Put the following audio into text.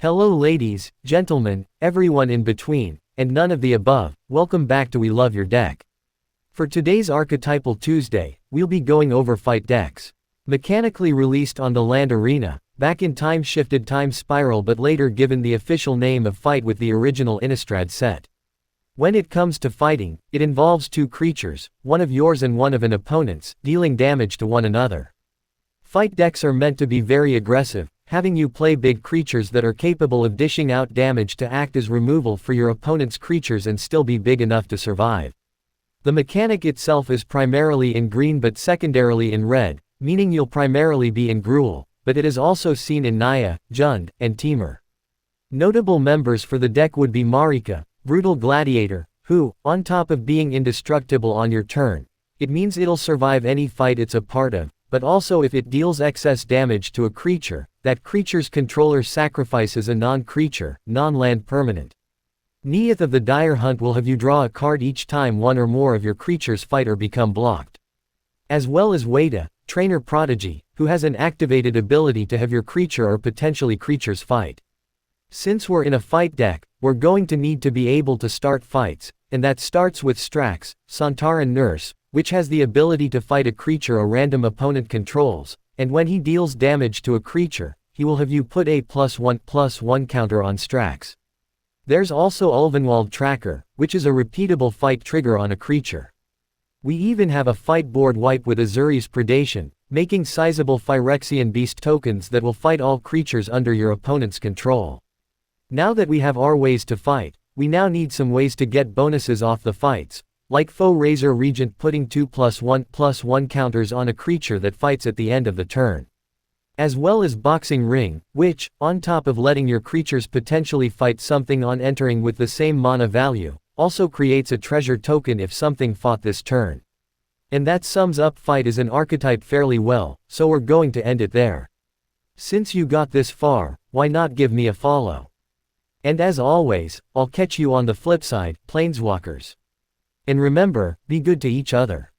Hello ladies, gentlemen, everyone in between, and none of the above, welcome back to We Love Your Deck. For today's Archetypal Tuesday, we'll be going over fight decks. Mechanically released on the land arena, back in time-shifted time spiral but later given the official name of fight with the original Innistrad set. When it comes to fighting, it involves two creatures, one of yours and one of an opponent's, dealing damage to one another. Fight decks are meant to be very aggressive, having you play big creatures that are capable of dishing out damage to act as removal for your opponent's creatures and still be big enough to survive. The mechanic itself is primarily in green but secondarily in red, meaning you'll primarily be in Gruul, but it is also seen in Naya, Jund, and Temur. Notable members for the deck would be Marika, Brutal Gladiator, who, on top of being indestructible on your turn, it means it'll survive any fight it's a part of, but also if it deals excess damage to a creature, that creature's controller sacrifices a non-creature, non-land permanent. Neath of the Dire Hunt will have you draw a card each time one or more of your creatures fight or become blocked. As well as Wada, Trainer Prodigy, who has an activated ability to have your creature or potentially creatures fight. Since we're in a fight deck, we're going to need to be able to start fights, and that starts with Strax, Sontaran Nurse, which has the ability to fight a creature a random opponent controls, and when he deals damage to a creature, he will have you put a +1/+1 counter on Strax. There's also Ulvenwald Tracker, which is a repeatable fight trigger on a creature. We even have a fight board wipe with Azuri's Predation, making sizable Phyrexian Beast tokens that will fight all creatures under your opponent's control. Now that we have our ways to fight, we now need some ways to get bonuses off the fights, like Foe Razor Regent putting 2+1/+1 counters on a creature that fights at the end of the turn. As well as Boxing Ring, which, on top of letting your creatures potentially fight something on entering with the same mana value, also creates a treasure token if something fought this turn. And that sums up fight as an archetype fairly well, so we're going to end it there. Since you got this far, why not give me a follow? And as always, I'll catch you on the flip side, Planeswalkers. And remember, be good to each other.